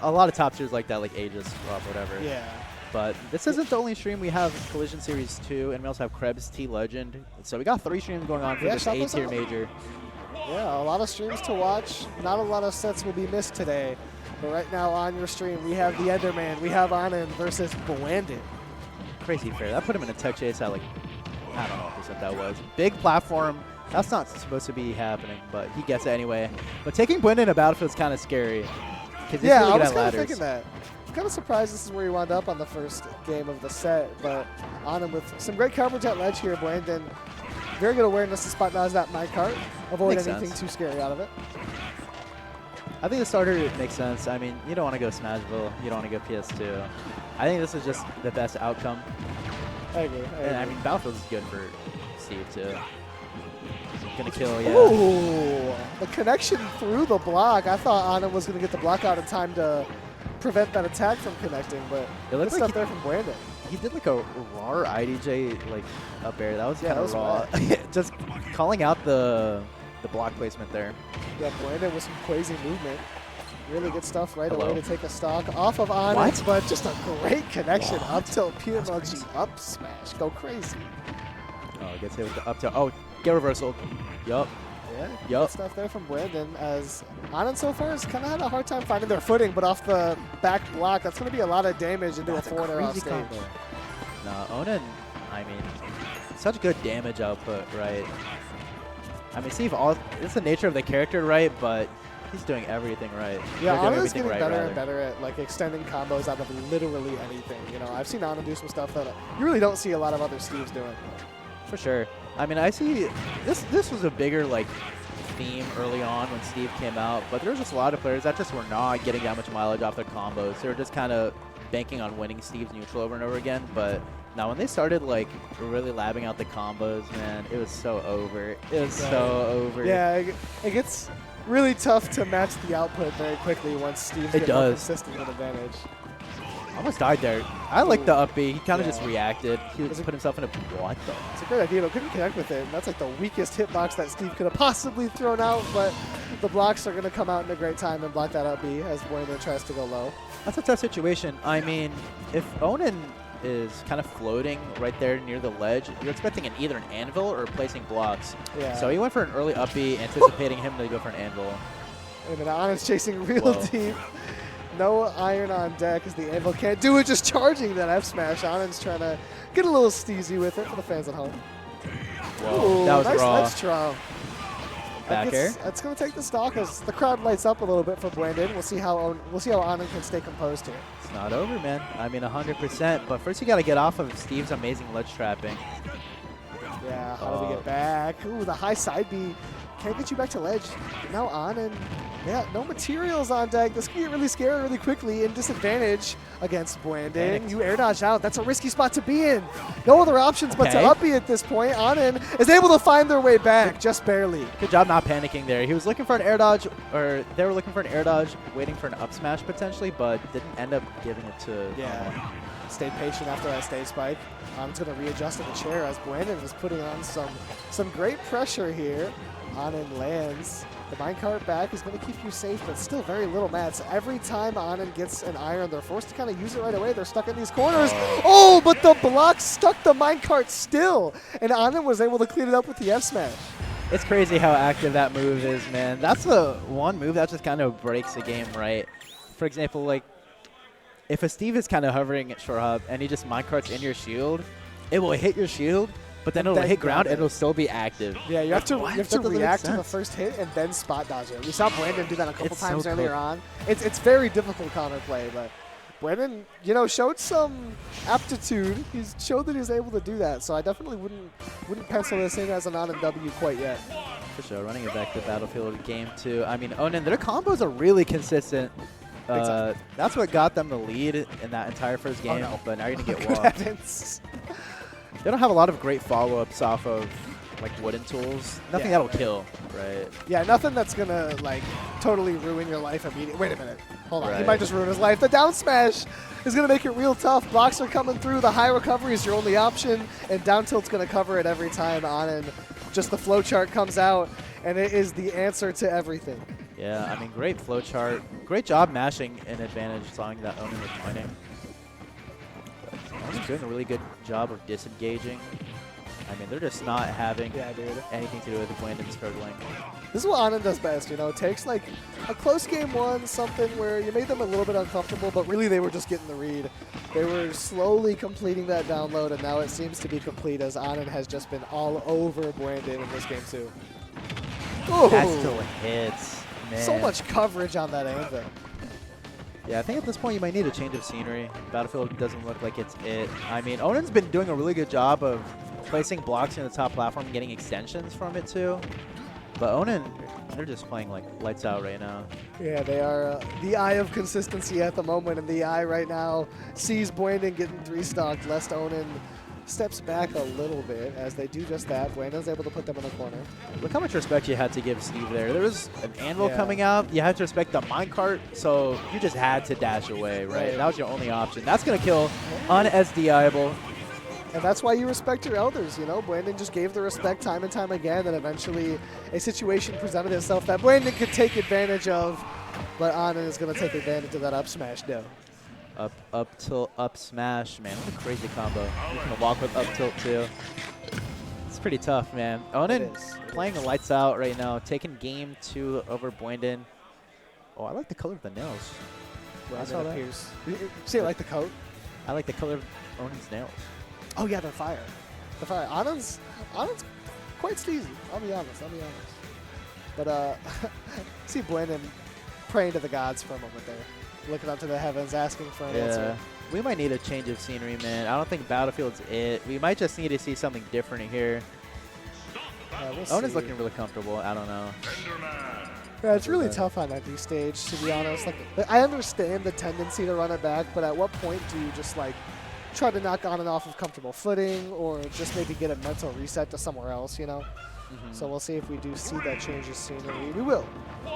a lot of top tiers like that, like Aegis, Rob, whatever. Yeah. But this isn't the only stream. We have Collision Series 2, and we also have Krebs T Legend. So we got 3 streams going on for this shout those A-tier out. major. Yeah, a lot of streams to watch. Not a lot of sets will be missed today. But right now on your stream, we have the Enderman. We have Onin versus Buandon. Crazy fair. That put him in a tech chase at like, I don't know what percent that was. Big platform. That's not supposed to be happening, but he gets it anyway. But taking Buandon in a battlefield is kind of scary. He's Yeah, really I good was at kind of ladders. thinking that. I'm kind of surprised this is where he wound up on the first game of the set, but Onin with some great coverage at ledge here. Buandon, very good awareness to spot dodge that minecart. Avoid Makes anything sense. too scary out of it. I think the starter makes sense. I mean, you don't want to go Smashville. You don't want to go PS2. I think this is just the best outcome. I agree. And I mean, Battlefield is good for Steve, too. Gonna kill, yeah. Ooh, the connection through the block. I thought Onin was going to get the block out in time to prevent that attack from connecting, but It good looks stuff like there from Buandon. he did like a raw IDJ like up air. That was Yeah, kind of that raw. Just calling out the block placement there. Yeah, Buandon with some crazy movement. Really good stuff right Hello. away to take a stock off of Onin, What? but just a great connection. Up tilt, PMLG, up smash, go crazy. Oh, gets hit with the up tilt. Oh, get reversal. Yup. Yeah, Yup. good stuff there from Buandon, as Onin so far has kind of had a hard time finding their footing, but off the back block, that's going to be a lot of damage into That's a forward air off crazy stage. combo. No, Onin, I mean, such good damage output, right? I mean, Steve, it's the nature of the character, right? But he's doing everything right. Yeah, They're doing Onin is everything getting right, better rather. and better at like extending combos out of literally anything. You know, I've seen Onin do some stuff that you really don't see a lot of other Steves doing. For sure. I mean, I see this was a bigger like theme early on when Steve came out, but there was just a lot of players that just were not getting that much mileage off their combos. They were just kind of banking on winning Steve's neutral over and over again. But now when they started like really labbing out the combos, man, it was so over. It was so over. Yeah, it gets really tough to match the output very quickly once Steve's It getting more does. consistent with advantage. Almost died there. I like the up B. He kind of Yeah. just reacted. He Was just it- put himself in a what the? It's a great idea, but couldn't connect with it. And that's like the weakest hitbox that Steve could have possibly thrown out, but the blocks are going to come out in a great time and block that up B as Buandon tries to go low. That's a tough situation. I mean, if Onin is kind of floating right there near the ledge, you're expecting either an anvil or placing blocks. Yeah. So he went for an early up B, anticipating him to go for an anvil. Wait a minute, Onin's chasing real Whoa. deep. No iron on deck as the anvil can't do it, just charging that F smash. Onin's trying to get a little steezy with it for the fans at home. Whoa, Ooh, that was nice raw. ledge trump. Back air. That's going to take the stock as the crowd lights up a little bit for Buandon. We'll see how Onin can stay composed here. It's not over, man. I mean, 100%. But first, you got to get off of Steve's amazing ledge trapping. Yeah, how do we get back? Ooh, the high side B can't get you back to ledge. Now Onin, yeah, no materials on deck. This can get really scary really quickly and disadvantage against Buandon. Panicked. You air dodge out. That's a risky spot to be in. No other options but to Okay. up B at this point. Onin is able to find their way back, just barely. Good job not panicking there. He was looking for an air dodge, or they were looking for an air dodge, waiting for an up smash potentially, but didn't end up giving it to Yeah. Stayed patient after that stage spike. Onin's going to readjust in the chair as Buandon is putting on some great pressure here. Onin lands. The minecart back is going to keep you safe, but still very little mats. Every time Onin gets an iron, they're forced to kind of use it right away. They're stuck in these corners. Oh, but the block stuck the minecart still, and Onin was able to clean it up with the F smash. It's crazy how active that move is, man. That's the one move that just kind of breaks the game, right? For example, like, if a Steve is kind of hovering at short hop and he just minecarts in your shield, it will hit your shield, but then it'll hit ground and it'll still be active. Yeah, you have to What? you have That to doesn't make react to the sense. first hit and then spot dodge it. We saw Buandon do that a couple It's so times earlier cool. on. It's very difficult counterplay, but Buandon, you know, showed some aptitude. He's showed that he's able to do that. So I definitely wouldn't pencil this in as an on and W quite yet. For sure, running it back to Battlefield game 2. I mean, Onin, their combos are really consistent. That's what got them the lead in that entire first game, no. but now you're going to get Good walked. heavens. They don't have a lot of great follow-ups off of like wooden tools. Nothing Yeah. that'll kill, right? Yeah, nothing that's gonna like totally ruin your life immediately. Wait a minute. Hold on. He Right. might just ruin his life. The down smash is gonna make it real tough. Blocks are coming through. The high recovery is your only option, and down tilt's gonna cover it every time on, and just the flow chart comes out, and it is the answer to everything. Yeah, I mean, great flowchart, Great job mashing an advantage, sawing that Onin was mining. Onin's doing a really good job of disengaging. I mean, they're just not having anything to do with Buandon struggling. This is what Onin does best, you know. It takes like a close game one, something where you made them a little bit uncomfortable, but really they were just getting the read. They were slowly completing that download, and now it seems to be complete as Onin has just been all over Buandon in this game too. Ooh. That still hits, man. So much coverage on that anvil. Yeah, I think at this point you might need a change of scenery. Battlefield doesn't look like it's it. I mean, Onin's been doing a really good job of placing blocks in the top platform and getting extensions from it too. But Onin, they're just playing like lights out right now. Yeah, they are the eye of consistency at the moment, and the eye right now sees Buandon getting 3-stocked, lest Onin steps back a little bit as they do just that. Buandon's able to put them in the corner. Look how much respect you had to give Steve there. There was an anvil coming out. You had to respect the minecart, so you just had to dash away, right? That was your only option. That's going to kill un-SDIable. And that's why you respect your elders, you know? Buandon just gave the respect time and time again, and eventually a situation presented itself that Buandon could take advantage of, but Onin is going to take advantage of that up smash though. Up tilt, up smash, man. What a crazy combo. You can walk with up tilt too. It's pretty tough, man. Onin playing the lights out right now, taking game 2 over Buandon. Oh, I like the color of the nails. I saw that. See, I like the coat. I like the color of Onin's nails. Oh yeah, they're fire. They're fire. Onin's quite sleazy. I'll be honest. But see Buandon praying to the gods for a moment there. Looking up to the heavens, asking for an answer. We might need a change of scenery, man. I don't think Battlefield's it. We might just need to see something different here. Onin's looking really comfortable. I don't know. Yeah, it's really tough on that D stage, to be honest. Like, I understand the tendency to run it back, but at what point do you just like try to knock Onin off of comfortable footing, or just maybe get a mental reset to somewhere else, you know? So we'll see if we do see that change of scenery. We will.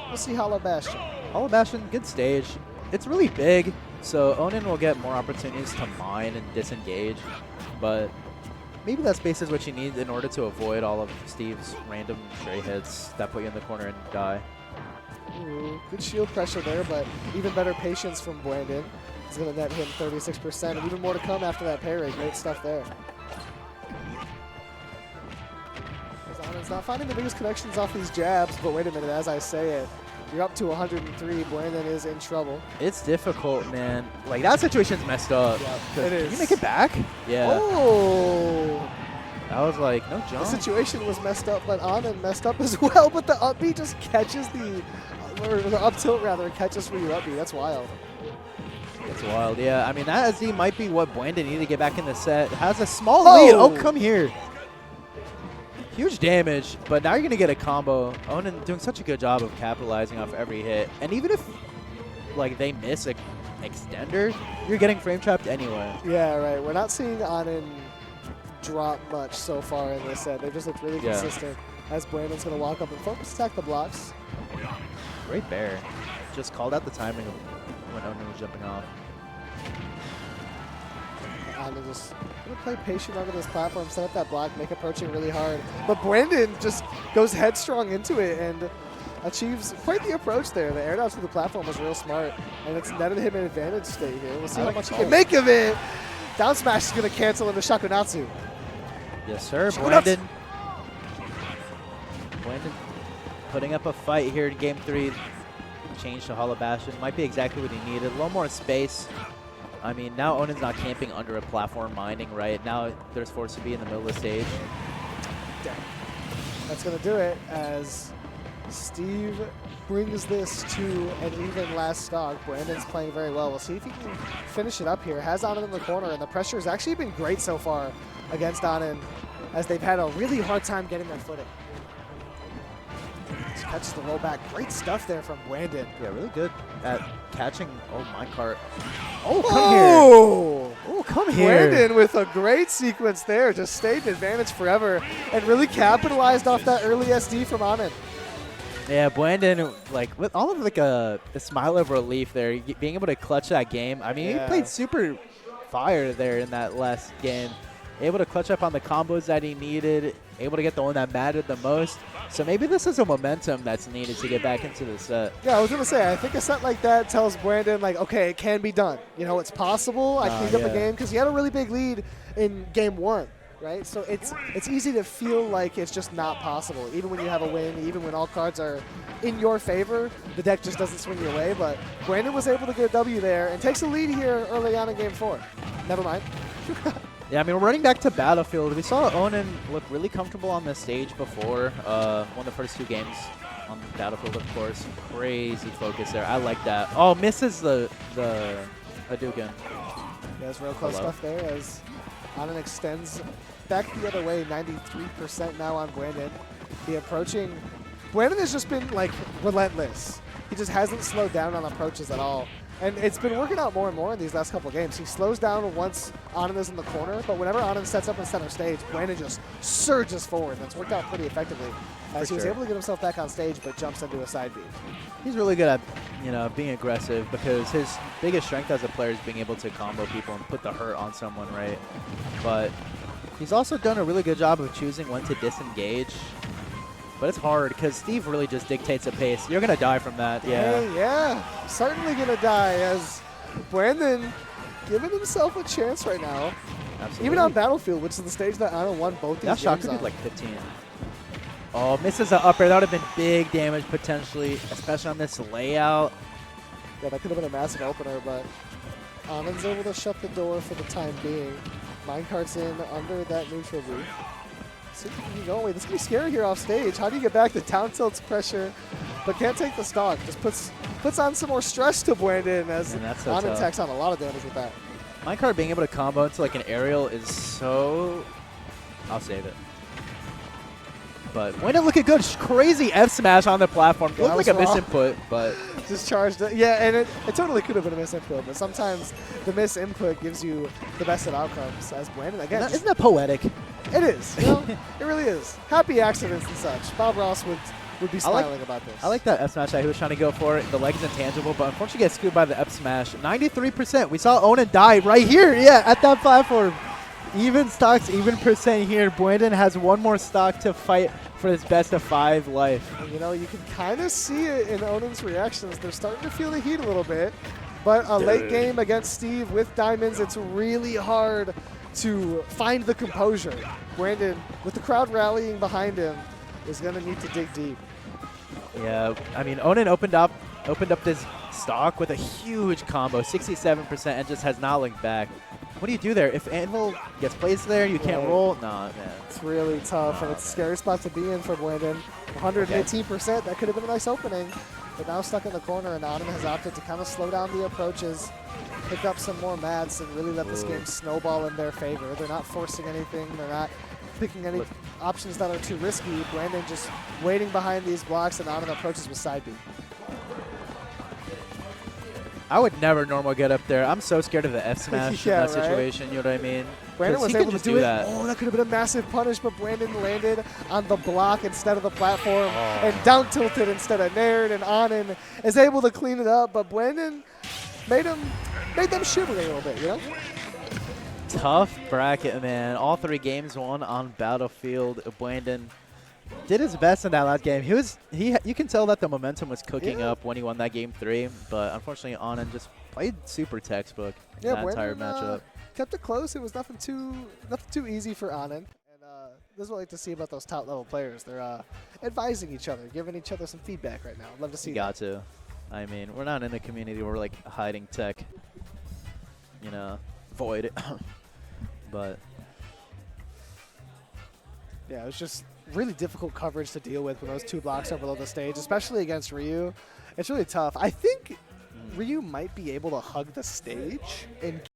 We'll see Hollow Bastion. Hollow Bastion, good stage. It's really big, so Onin will get more opportunities to mine and disengage, but maybe that space is what you need in order to avoid all of Steve's random stray hits that put you in the corner and die. Ooh, good shield pressure there, but even better patience from Buandon. He's going to net him 36%, and even more to come after that parry. Great stuff there. Onin's not finding the biggest connections off these jabs, but wait a minute, as I say it, you're up to 103. Buandon is in trouble. It's difficult, man. Like, that situation's messed up. Yeah, it is. Can you make it back? Yeah. Oh! That was like, no jump. The situation was messed up, but Onin messed up as well, but the up B just catches or the up tilt rather, catches for your up B. That's wild. It's wild, yeah. I mean, that SD might be what Buandon needed to get back in the set. Has a small lead. Oh, come here. Huge damage, but now you're going to get a combo. Onin doing such a good job of capitalizing off every hit. And even if like they miss an extender, you're getting frame trapped anyway. Yeah, right. We're not seeing Onin drop much so far in this set. They just looked really consistent as Buandon's going to walk up and focus attack the blocks. Great bear. Just called out the timing of when Onin was jumping off. Onin just going to play patient under this platform, set up that block, make approaching really hard. But Buandon just goes headstrong into it and achieves quite the approach there. The air down to the platform was real smart, and it's netted him an advantage state here. We'll see how much he can make of it. Down smash is going to cancel into Shakunatsu. Yes, sir. Buandon putting up a fight here in game 3. Change to Hollow Bastion. Might be exactly what he needed. A little more space. I mean, now Onin's not camping under a platform mining, right? Now there's forced to be in the middle of the stage. Damn. That's going to do it as Steve brings this to an even last stock. Buandon's playing very well. We'll see if he can finish it up here. Has Onin in the corner, and the pressure has actually been great so far against Onin as they've had a really hard time getting their footing. Just catches the rollback. Great stuff there from Buandon. Yeah, really good at catching. Oh, minecart. Oh, come here. Oh, come here. Buandon with a great sequence there. Just stayed in advantage forever and really capitalized off that early SD from Onin. Yeah, Buandon, like, with all of, like, a smile of relief there, being able to clutch that game. I mean, he played super fire there in that last game. able to clutch up on the combos that he needed, able to get the one that mattered the most. So maybe this is a momentum that's needed to get back into the set. Yeah, I was going to say, I think a set like that tells Buandon, like, okay, it can be done. You know, it's possible. I cleaned up the game because he had a really big lead in game 1, right? So it's easy to feel like it's just not possible. Even when you have a win, even when all cards are in your favor, the deck just doesn't swing your way. But Buandon was able to get a W there and takes a lead here early on in game 4. Never mind. Yeah, I mean, we're running back to Battlefield. We saw Onin look really comfortable on this stage before. Won the first 2 games on Battlefield, of course. Crazy focus there. I like that. Oh, misses the Hadouken. There's real close stuff there as Onin extends back the other way, 93% now on Buandon. The approaching, Buandon has just been like relentless. He just hasn't slowed down on approaches at all. And it's been working out more and more in these last couple of games. He slows down once Onin is in the corner, but whenever Onin sets up in center stage, Buandon just surges forward. That's worked out pretty effectively as he was able to get himself back on stage, but jumps into a side B. He's really good at, you know, being aggressive because his biggest strength as a player is being able to combo people and put the hurt on someone, right? But he's also done a really good job of choosing when to disengage. But it's hard because Steve really just dictates the pace. You're going to die from that. Yeah. Hey, yeah, certainly going to die as Buandon giving himself a chance right now. Absolutely. Even on Battlefield, which is the stage that Onin won both these that shot games could on. be like 15. Oh, misses the upper. That would have been big damage potentially, especially on this layout. Yeah, that could have been a massive opener, but Onin's able to shut the door for the time being. Minecart's in under that neutral booth. See if you can go away. This can be scary here off stage. How do you get back? The down tilt's pressure, but can't take the stock. Just puts on some more stress to Buandon as Onin tacks on a lot of damage with that. Minecart being able to combo into like an aerial is so... I'll save it. But Buandon looking good. Crazy F smash on the platform. Looked like a misinput, but... Just charged it. Yeah, and it totally could have been a misinput, but sometimes the misinput gives you the best of outcomes. As Buandon, again... Isn't that poetic? It is. You know, it really is. Happy accidents and such. Bob Ross would be smiling about this. I like that F smash that he was trying to go for. The leg is intangible, but unfortunately gets scooped by the F smash. 93%. We saw Onin die right here. Yeah, at that platform. Even stocks, even percent here. Buandon has one more stock to fight for his best of 5 life. And, you know, you can kind of see it in Onin's reactions. They're starting to feel the heat a little bit. But a late game against Steve with diamonds, it's really hard to find the composure. Buandon, with the crowd rallying behind him, is going to need to dig deep. Yeah, I mean, Onin opened up this stock with a huge combo, 67%, and just has not linked back. What do you do there? If Anvil gets placed there, you can't roll? Nah, man. It's really tough, and it's a scary spot to be in for Buandon. 118%, that could have been a nice opening. But now stuck in the corner, and Onin has opted to kind of slow down the approaches, pick up some more mats, and really let this game snowball in their favor. They're not forcing anything. They're not picking any options that are too risky. Buandon just waiting behind these blocks, and Onin approaches with side B. I would never normal get up there. I'm so scared of the F smash Yeah, in that situation. You know what I mean? Buandon was able to do that. Oh, that could have been a massive punish, but Buandon landed on the block instead of the platform and down tilted instead of nared, and Onin is able to clean it up, but Buandon made them shiver a little bit, you know? Tough bracket, man. All 3 games won on Battlefield. Buandon did his best in that last game. You can tell that the momentum was cooking up when he won that game 3, but unfortunately Onin just played super textbook that entire matchup. Kept it close. It was nothing too easy for Onin. And this is what I like to see about those top level players. They're advising each other, giving each other some feedback right now. I'd love to see that. Got to. I mean, we're not in a community where we're like hiding tech, you know, void. But yeah, it was just really difficult coverage to deal with when those 2 blocks are below the stage, especially against Ryu. It's really tough. I think Ryu might be able to hug the stage and